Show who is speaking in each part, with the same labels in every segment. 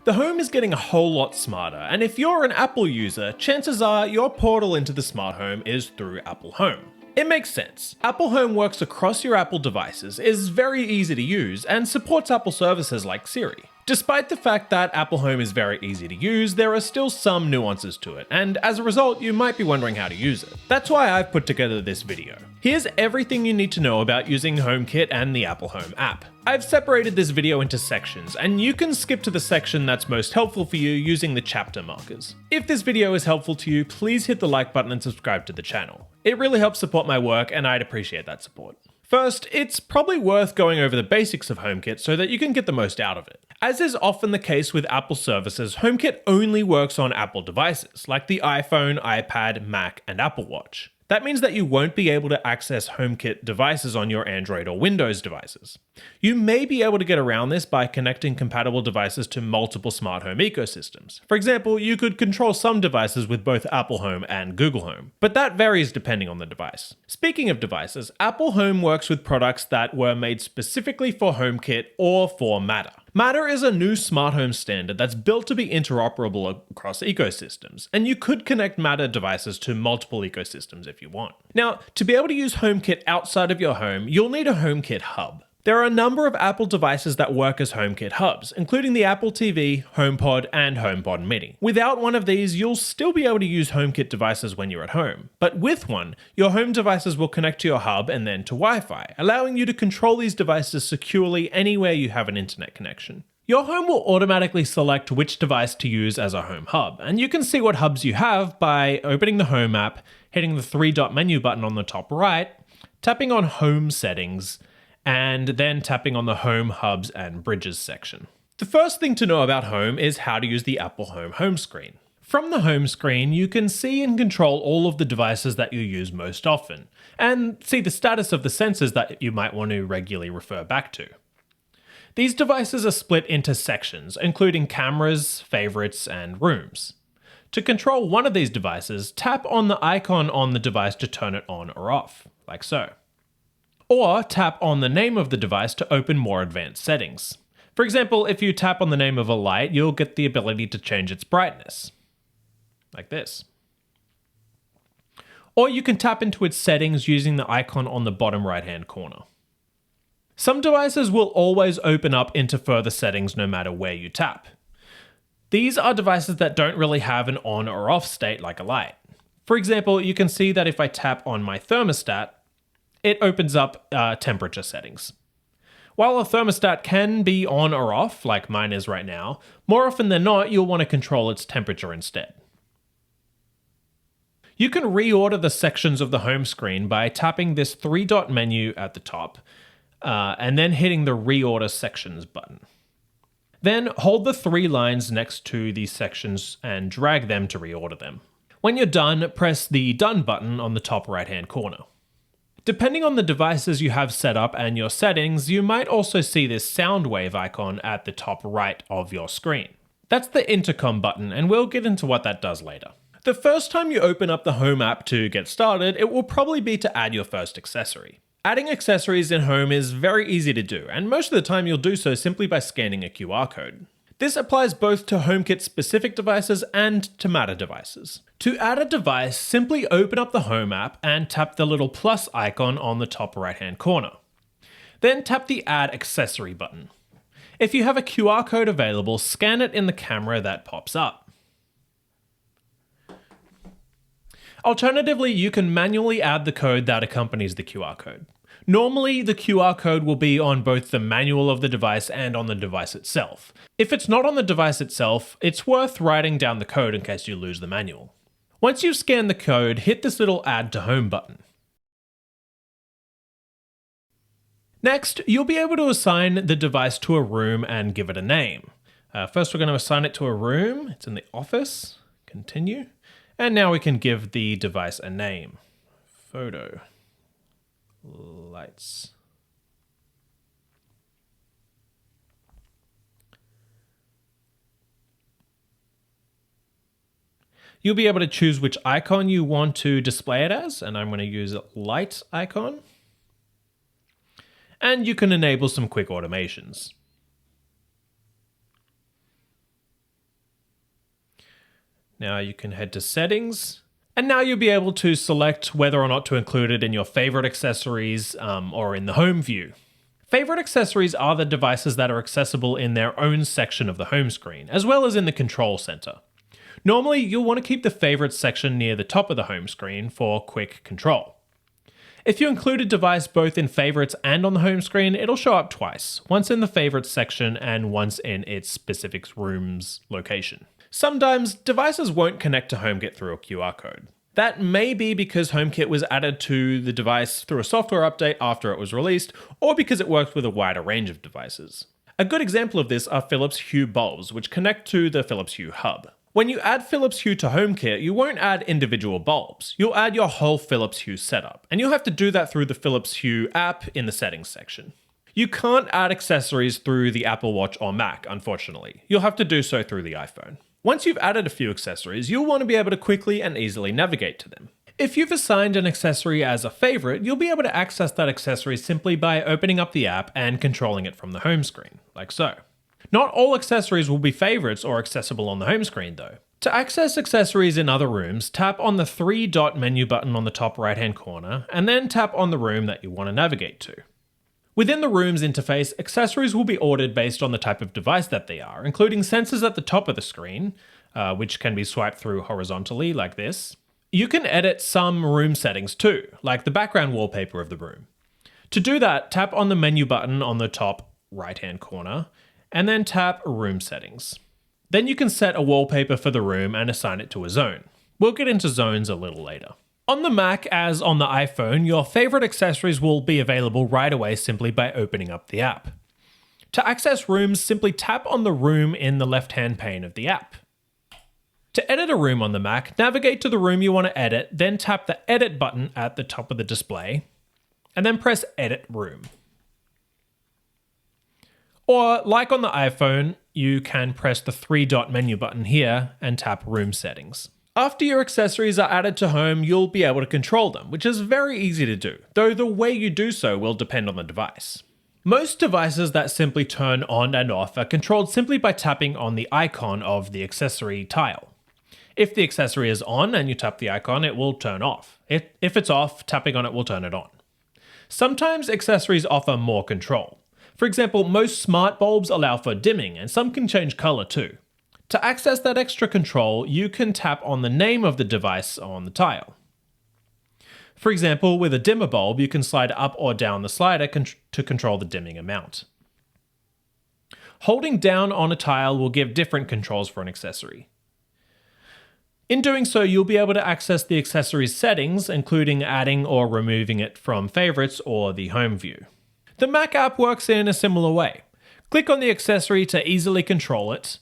Speaker 1: The home is getting a whole lot smarter, and if you're an Apple user, chances are your portal into the smart home is through Apple Home. It makes sense. Apple Home works across your Apple devices, is very easy to use, and supports Apple services like Siri. Despite the fact that Apple Home is very easy to use, there are still some nuances to it, and as a result, you might be wondering how to use it. That's why I've put together this video. Here's everything you need to know about using HomeKit and the Apple Home app. I've separated this video into sections, and you can skip to the section that's most helpful for you using the chapter markers. If this video is helpful to you, please hit the like button and subscribe to the channel. It really helps support my work, and I'd appreciate that support. First, it's probably worth going over the basics of HomeKit so that you can get the most out of it. As is often the case with Apple services, HomeKit only works on Apple devices, like the iPhone, iPad, Mac, and Apple Watch. That means that you won't be able to access HomeKit devices on your Android or Windows devices. You may be able to get around this by connecting compatible devices to multiple smart home ecosystems. For example, you could control some devices with both Apple Home and Google Home, but that varies depending on the device. Speaking of devices, Apple Home works with products that were made specifically for HomeKit or for Matter. Matter is a new smart home standard that's built to be interoperable across ecosystems, and you could connect Matter devices to multiple ecosystems if you want. Now, to be able to use HomeKit outside of your home, you'll need a HomeKit hub. There are a number of Apple devices that work as HomeKit hubs, including the Apple TV, HomePod, and HomePod Mini. Without one of these, you'll still be able to use HomeKit devices when you're at home. But with one, your home devices will connect to your hub and then to Wi-Fi, allowing you to control these devices securely anywhere you have an internet connection. Your home will automatically select which device to use as a home hub, and you can see what hubs you have by opening the Home app, hitting the three-dot menu button on the top right, tapping on Home Settings, and then tapping on the Home Hubs and Bridges section. The first thing to know about Home is how to use the Apple home screen. From the home screen, you can see and control all of the devices that you use most often, and see the status of the sensors that you might want to regularly refer back to. These devices are split into sections, including cameras, favorites, and rooms. To control one of these devices, tap on the icon on the device to turn it on or off, like so. Or tap on the name of the device to open more advanced settings. For example, if you tap on the name of a light, you'll get the ability to change its brightness, like this. Or you can tap into its settings using the icon on the bottom right-hand corner. Some devices will always open up into further settings no matter where you tap. These are devices that don't really have an on or off state like a light. For example, you can see that if I tap on my thermostat, it opens up temperature settings. While a thermostat can be on or off, like mine is right now, more often than not, you'll want to control its temperature instead. You can reorder the sections of the home screen by tapping this three-dot menu at the top, and then hitting the Reorder Sections button. Then hold the three lines next to these sections and drag them to reorder them. When you're done, press the Done button on the top right-hand corner. Depending on the devices you have set up and your settings, you might also see this sound wave icon at the top right of your screen. That's the Intercom button, and we'll get into what that does later. The first time you open up the Home app to get started, it will probably be to add your first accessory. Adding accessories in Home is very easy to do, and most of the time you'll do so simply by scanning a QR code. This applies both to HomeKit specific devices and to Matter devices. To add a device, simply open up the Home app and tap the little plus icon on the top right-hand corner. Then tap the Add Accessory button. If you have a QR code available, scan it in the camera that pops up. Alternatively, you can manually add the code that accompanies the QR code. Normally, the QR code will be on both the manual of the device and on the device itself. If it's not on the device itself, it's worth writing down the code in case you lose the manual. Once you've scanned the code, hit this little Add to Home button. Next, you'll be able to assign the device to a room and give it a name. First, we're going to assign it to a room. It's in the office. Continue. And now we can give the device a name. Photo. Lights. You'll be able to choose which icon you want to display it as, and I'm going to use a light icon. And you can enable some quick automations. Now you can head to settings, and now you'll be able to select whether or not to include it in your favorite accessories or in the home view. Favorite accessories are the devices that are accessible in their own section of the home screen, as well as in the control center. Normally, you'll want to keep the favorites section near the top of the home screen for quick control. If you include a device both in favorites and on the home screen, it'll show up twice, once in the favorites section and once in its specific room's location. Sometimes devices won't connect to HomeKit through a QR code. That may be because HomeKit was added to the device through a software update after it was released, or because it works with a wider range of devices. A good example of this are Philips Hue bulbs, which connect to the Philips Hue hub. When you add Philips Hue to HomeKit, you won't add individual bulbs. You'll add your whole Philips Hue setup, and you'll have to do that through the Philips Hue app in the settings section. You can't add accessories through the Apple Watch or Mac, unfortunately. You'll have to do so through the iPhone. Once you've added a few accessories, you'll want to be able to quickly and easily navigate to them. If you've assigned an accessory as a favorite, you'll be able to access that accessory simply by opening up the app and controlling it from the home screen, like so. Not all accessories will be favorites or accessible on the home screen though. To access accessories in other rooms, tap on the 3-dot menu button on the top right-hand corner, and then tap on the room that you want to navigate to. Within the room's interface, accessories will be ordered based on the type of device that they are, including sensors at the top of the screen, which can be swiped through horizontally like this. You can edit some room settings too, like the background wallpaper of the room. To do that, tap on the menu button on the top right-hand corner, and then tap Room Settings. Then you can set a wallpaper for the room and assign it to a zone. We'll get into zones a little later. On the Mac, as on the iPhone, your favorite accessories will be available right away simply by opening up the app. To access rooms, simply tap on the room in the left-hand pane of the app. To edit a room on the Mac, navigate to the room you want to edit, then tap the Edit button at the top of the display, and then press Edit Room. Or, like on the iPhone, you can press the 3-dot menu button here and tap Room Settings. After your accessories are added to home, you'll be able to control them, which is very easy to do, though the way you do so will depend on the device. Most devices that simply turn on and off are controlled simply by tapping on the icon of the accessory tile. If the accessory is on and you tap the icon, it will turn off. If it's off, tapping on it will turn it on. Sometimes accessories offer more control. For example, most smart bulbs allow for dimming, and some can change color too. To access that extra control, you can tap on the name of the device on the tile. For example, with a dimmer bulb, you can slide up or down the slider to control the dimming amount. Holding down on a tile will give different controls for an accessory. In doing so, you'll be able to access the accessory's settings, including adding or removing it from favorites or the home view. The Mac app works in a similar way. Click on the accessory to easily control it,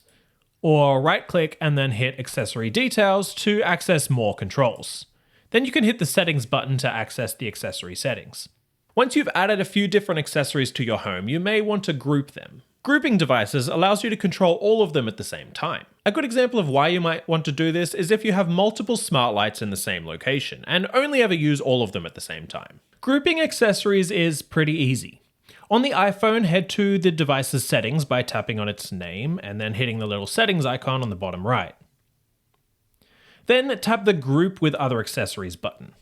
Speaker 1: or right-click and then hit Accessory Details to access more controls. Then you can hit the Settings button to access the accessory settings. Once you've added a few different accessories to your home, you may want to group them. Grouping devices allows you to control all of them at the same time. A good example of why you might want to do this is if you have multiple smart lights in the same location and only ever use all of them at the same time. Grouping accessories is pretty easy. On the iPhone, head to the device's settings by tapping on its name and then hitting the little settings icon on the bottom right. Then tap the Group with Other Accessories button.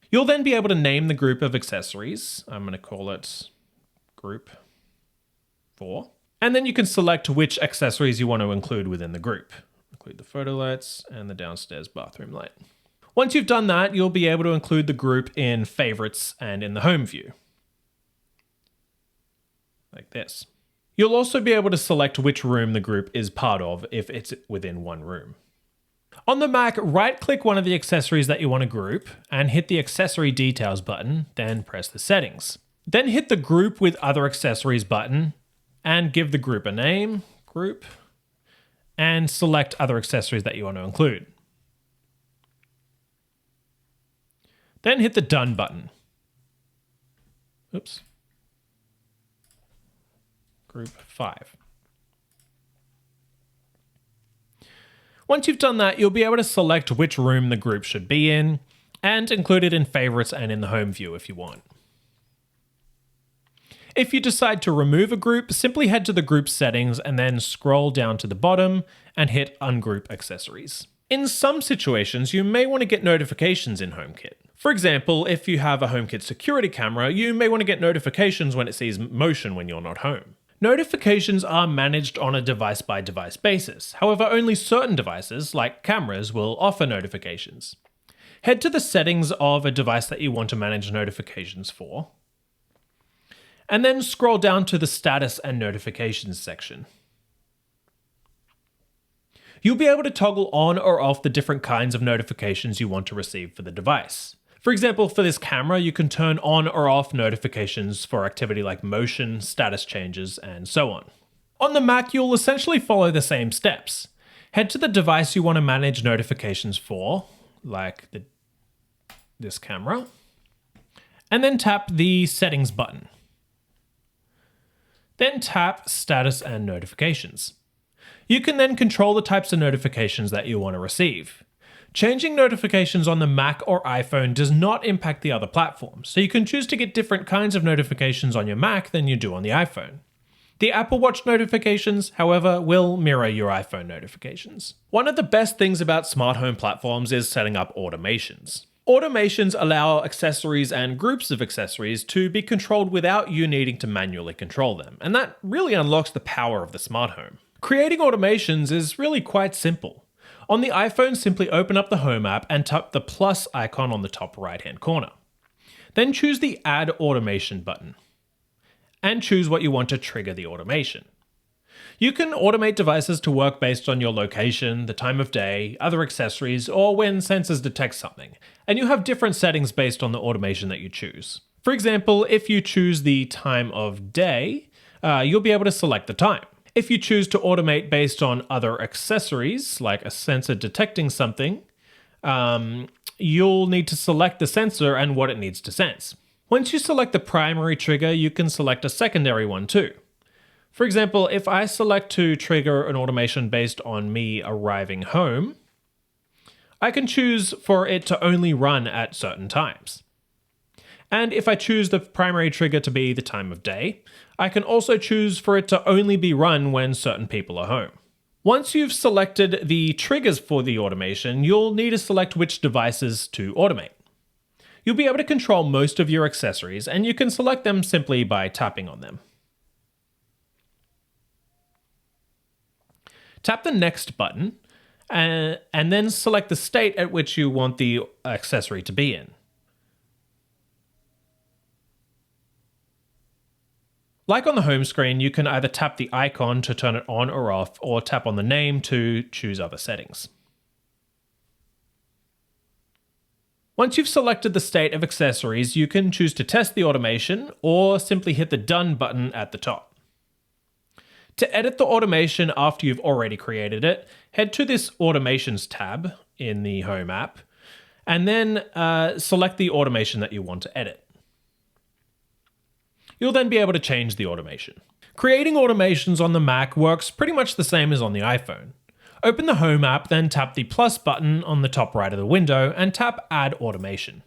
Speaker 1: You'll then be able to name the group of accessories. I'm going to call it Group 4. And then you can select which accessories you want to include within the group. Include the photo lights and the downstairs bathroom light. Once you've done that, you'll be able to include the group in favorites and in the home view. Like this. You'll also be able to select which room the group is part of if it's within one room. On the Mac, right-click one of the accessories that you want to group and hit the Accessory Details button, then press the Settings. Then hit the Group with Other Accessories button and give the group a name, Group, and select other accessories that you want to include. Then hit the Done button. Oops. Group 5. Once you've done that, you'll be able to select which room the group should be in and include it in favorites and in the home view if you want. If you decide to remove a group, simply head to the group settings and then scroll down to the bottom and hit Ungroup Accessories. In some situations, you may want to get notifications in HomeKit. For example, if you have a HomeKit security camera, you may want to get notifications when it sees motion when you're not home. Notifications are managed on a device-by-device basis. However, only certain devices, like cameras, will offer notifications. Head to the settings of a device that you want to manage notifications for, and then scroll down to the status and notifications section. You'll be able to toggle on or off the different kinds of notifications you want to receive for the device. For example, for this camera, you can turn on or off notifications for activity like motion, status changes, and so on. On the Mac, you'll essentially follow the same steps. Head to the device you want to manage notifications for, like this camera, and then tap the Settings button. Then tap Status and Notifications. You can then control the types of notifications that you want to receive. Changing notifications on the Mac or iPhone does not impact the other platforms, so you can choose to get different kinds of notifications on your Mac than you do on the iPhone. The Apple Watch notifications, however, will mirror your iPhone notifications. One of the best things about smart home platforms is setting up automations. Automations allow accessories and groups of accessories to be controlled without you needing to manually control them, and that really unlocks the power of the smart home. Creating automations is really quite simple. On the iPhone, simply open up the Home app and tap the plus icon on the top right-hand corner. Then choose the Add Automation button, and choose what you want to trigger the automation. You can automate devices to work based on your location, the time of day, other accessories, or when sensors detect something, and you have different settings based on the automation that you choose. For example, if you choose the time of day, you'll be able to select the time. If you choose to automate based on other accessories, like a sensor detecting something, you'll need to select the sensor and what it needs to sense. Once you select the primary trigger, you can select a secondary one too. For example, if I select to trigger an automation based on me arriving home, I can choose for it to only run at certain times. And if I choose the primary trigger to be the time of day, I can also choose for it to only be run when certain people are home. Once you've selected the triggers for the automation, you'll need to select which devices to automate. You'll be able to control most of your accessories, and you can select them simply by tapping on them. Tap the Next button, and then select the state at which you want the accessory to be in. Like on the home screen, you can either tap the icon to turn it on or off, or tap on the name to choose other settings. Once you've selected the state of accessories, you can choose to test the automation, or simply hit the Done button at the top. To edit the automation after you've already created it, head to this Automations tab in the Home app, and then select the automation that you want to edit. You'll then be able to change the automation. Creating automations on the Mac works pretty much the same as on the iPhone. Open the Home app, then tap the plus button on the top right of the window and tap Add Automation.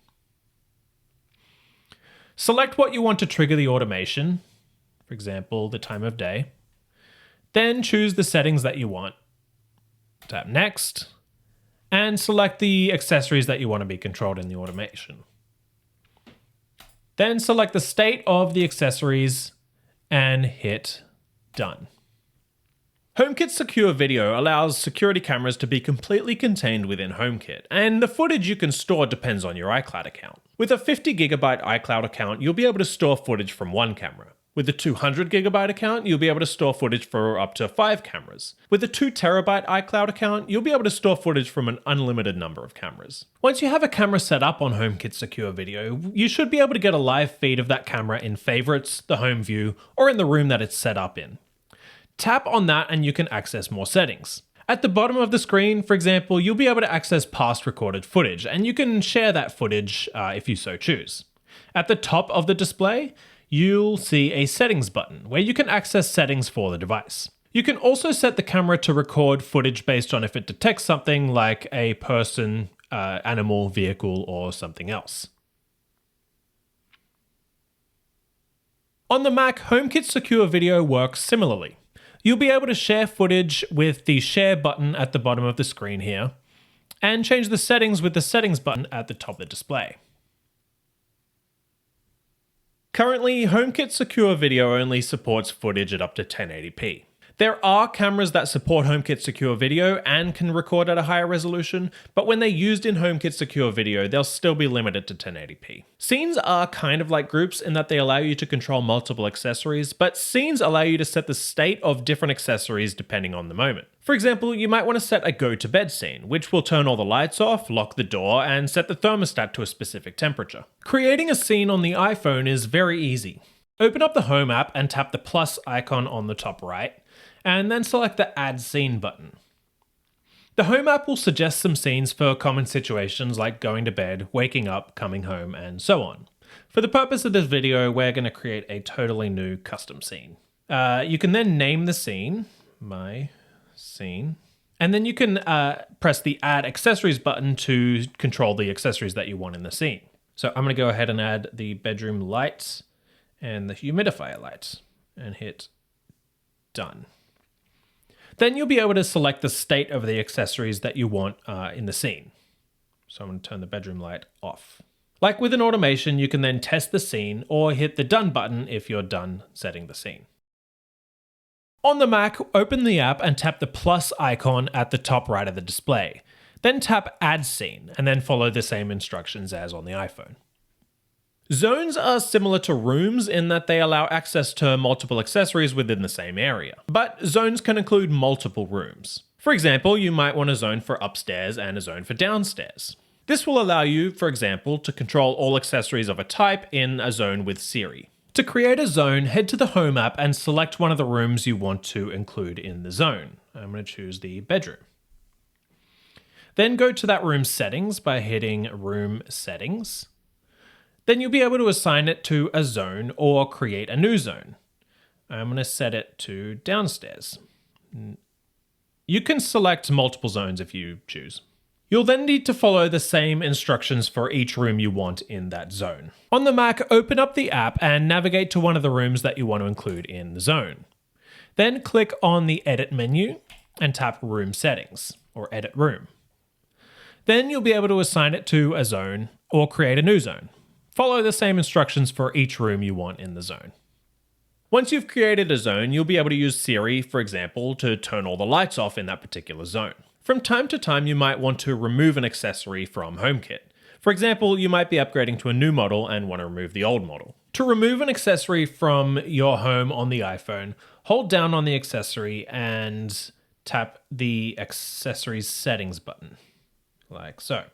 Speaker 1: Select what you want to trigger the automation, for example, the time of day. Then choose the settings that you want. Tap Next, and select the accessories that you want to be controlled in the automation. Then select the state of the accessories and hit Done. HomeKit Secure Video allows security cameras to be completely contained within HomeKit, and the footage you can store depends on your iCloud account. With a 50GB iCloud account, you'll be able to store footage from one camera. With a 200GB account, you'll be able to store footage for up to 5 cameras. With a 2TB iCloud account, you'll be able to store footage from an unlimited number of cameras. Once you have a camera set up on HomeKit Secure Video, you should be able to get a live feed of that camera in Favorites, the Home View, or in the room that it's set up in. Tap on that and you can access more settings. At the bottom of the screen, for example, you'll be able to access past recorded footage, and you can share that footage if you so choose. At the top of the display, you'll see a settings button where you can access settings for the device. You can also set the camera to record footage based on if it detects something like a person, animal, vehicle, or something else. On the Mac, HomeKit Secure Video works similarly. You'll be able to share footage with the Share button at the bottom of the screen here. and change the settings with the settings button at the top of the display. Currently, HomeKit Secure Video only supports footage at up to 1080p. There are cameras that support HomeKit Secure Video and can record at a higher resolution, but when they're used in HomeKit Secure Video, they'll still be limited to 1080p. Scenes are kind of like groups in that they allow you to control multiple accessories, but scenes allow you to set the state of different accessories depending on the moment. For example, you might want to set a go to bed scene, which will turn all the lights off, lock the door, and set the thermostat to a specific temperature. Creating a scene on the iPhone is very easy. Open up the Home app and tap the plus icon on the top right, and then select the Add Scene button. The Home app will suggest some scenes for common situations like going to bed, waking up, coming home, and so on. For the purpose of this video, we're going to create a totally new custom scene. You can then name the scene, My Scene, and then you can press the Add Accessories button to control the accessories that you want in the scene. So I'm going to go ahead and add the bedroom lights and the humidifier lights and hit Done. Then you'll be able to select the state of the accessories that you want in the scene. So I'm going to turn the bedroom light off. Like with an automation, you can then test the scene or hit the Done button if you're done setting the scene. On the Mac, open the app and tap the plus icon at the top right of the display. Then tap Add Scene and then follow the same instructions as on the iPhone. Zones are similar to rooms in that they allow access to multiple accessories within the same area, but zones can include multiple rooms. For example, you might want a zone for upstairs and a zone for downstairs. This will allow you, for example, to control all accessories of a type in a zone with Siri. To create a zone, head to the Home app and select one of the rooms you want to include in the zone. I'm going to choose the bedroom. Then go to that room's settings by hitting Room Settings. Then you'll be able to assign it to a zone or create a new zone. I'm going to set it to downstairs. You can select multiple zones if you choose. You'll then need to follow the same instructions for each room you want in that zone. On the Mac, open up the app and navigate to one of the rooms that you want to include in the zone. Then click on the Edit menu and tap Room Settings or Edit Room. Then you'll be able to assign it to a zone or create a new zone. Follow the same instructions for each room you want in the zone. Once you've created a zone, you'll be able to use Siri, for example, to turn all the lights off in that particular zone. From time to time, you might want to remove an accessory from HomeKit. For example, you might be upgrading to a new model and want to remove the old model. To remove an accessory from your home on the iPhone, hold down on the accessory and tap the Accessories Settings button, like so.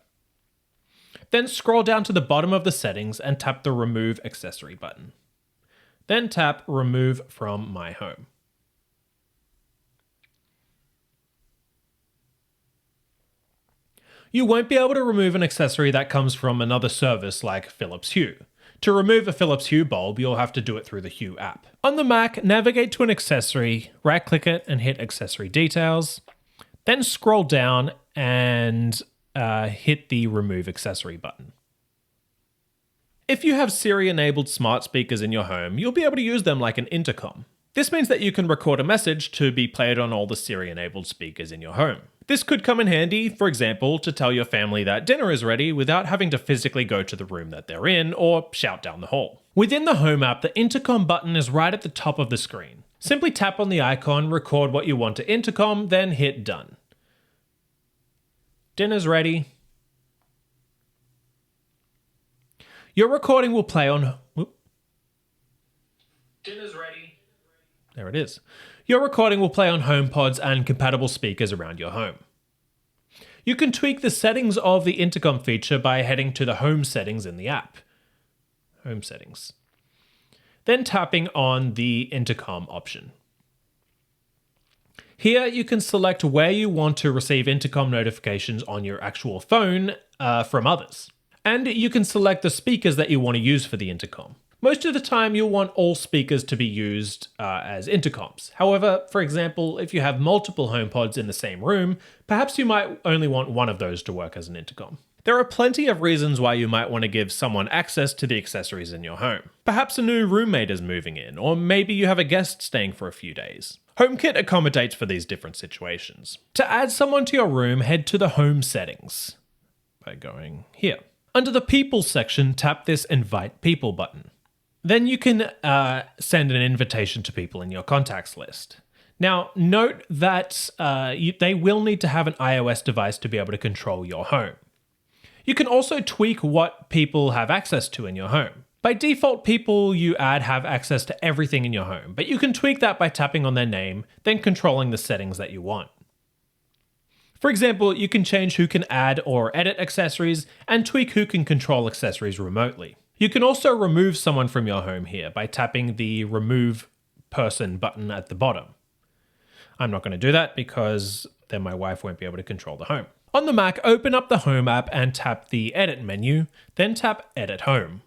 Speaker 1: Then scroll down to the bottom of the settings and tap the Remove Accessory button. Then tap Remove from My Home. You won't be able to remove an accessory that comes from another service like Philips Hue. To remove a Philips Hue bulb, you'll have to do it through the Hue app. On the Mac, navigate to an accessory, right-click it and hit Accessory Details. Then scroll down and hit the Remove Accessory button. If you have Siri-enabled smart speakers in your home, you'll be able to use them like an intercom. This means that you can record a message to be played on all the Siri-enabled speakers in your home. This could come in handy, for example, to tell your family that dinner is ready without having to physically go to the room that they're in or shout down the hall. Within the Home app, the intercom button is right at the top of the screen. Simply tap on the icon, record what you want to intercom, then hit Done. Dinner's ready. Your recording will play on... Dinner's ready. There it is. Your recording will play on HomePods and compatible speakers around your home. You can tweak the settings of the intercom feature by heading to the Home settings in the app. Home settings. Then tapping on the intercom option. Here you can select where you want to receive intercom notifications on your actual phone from others. And you can select the speakers that you want to use for the intercom. Most of the time you'll want all speakers to be used as intercoms. However, for example, if you have multiple HomePods in the same room, perhaps you might only want one of those to work as an intercom. There are plenty of reasons why you might want to give someone access to the accessories in your home. Perhaps a new roommate is moving in, or maybe you have a guest staying for a few days. HomeKit accommodates for these different situations. To add someone to your room, head to the Home settings by going here. Under the People section, tap this Invite People button. Then you can send an invitation to people in your contacts list. Now, note that they will need to have an iOS device to be able to control your home. You can also tweak what people have access to in your home. By default, people you add have access to everything in your home, but you can tweak that by tapping on their name, then controlling the settings that you want. For example, you can change who can add or edit accessories and tweak who can control accessories remotely. You can also remove someone from your home here by tapping the Remove Person button at the bottom. I'm not going to do that because then my wife won't be able to control the home. On the Mac, open up the Home app and tap the Edit menu, then tap Edit Home.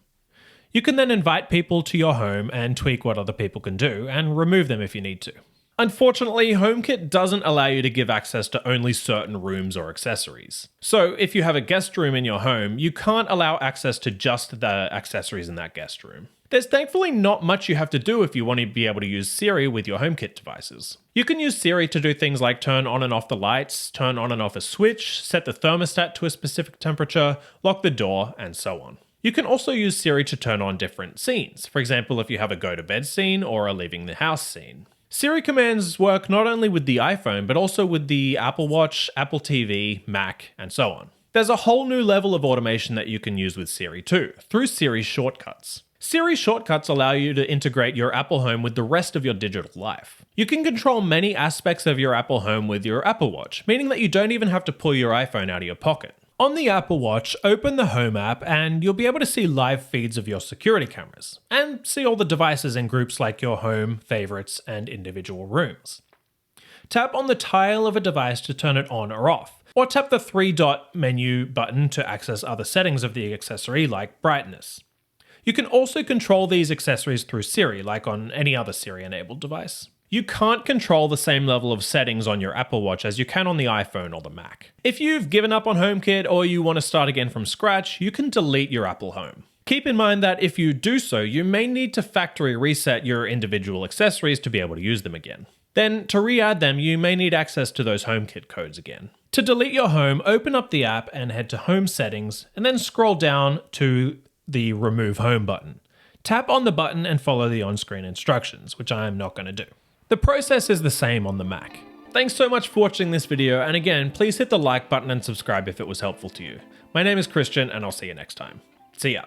Speaker 1: You can then invite people to your home and tweak what other people can do, and remove them if you need to. Unfortunately, HomeKit doesn't allow you to give access to only certain rooms or accessories. So if you have a guest room in your home, you can't allow access to just the accessories in that guest room. There's thankfully not much you have to do if you want to be able to use Siri with your HomeKit devices. You can use Siri to do things like turn on and off the lights, turn on and off a switch, set the thermostat to a specific temperature, lock the door, and so on. You can also use Siri to turn on different scenes. For example, if you have a go to bed scene or a leaving the house scene. Siri commands work not only with the iPhone, but also with the Apple Watch, Apple TV, Mac, and so on. There's a whole new level of automation that you can use with Siri too, through Siri shortcuts. Siri shortcuts allow you to integrate your Apple Home with the rest of your digital life. You can control many aspects of your Apple Home with your Apple Watch, meaning that you don't even have to pull your iPhone out of your pocket. On the Apple Watch, open the Home app and you'll be able to see live feeds of your security cameras and see all the devices in groups like your home, favorites, and individual rooms. Tap on the tile of a device to turn it on or off, or tap the three-dot menu button to access other settings of the accessory like brightness. You can also control these accessories through Siri, like on any other Siri-enabled device. You can't control the same level of settings on your Apple Watch as you can on the iPhone or the Mac. If you've given up on HomeKit or you want to start again from scratch, you can delete your Apple Home. Keep in mind that if you do so, you may need to factory reset your individual accessories to be able to use them again. Then, to re-add them, you may need access to those HomeKit codes again. To delete your home, open up the app and head to Home Settings, and then scroll down to the Remove Home button. Tap on the button and follow the on-screen instructions, which I am not going to do. The process is the same on the Mac. Thanks so much for watching this video, and again, please hit the like button and subscribe if it was helpful to you. My name is Christian, and I'll see you next time. See ya.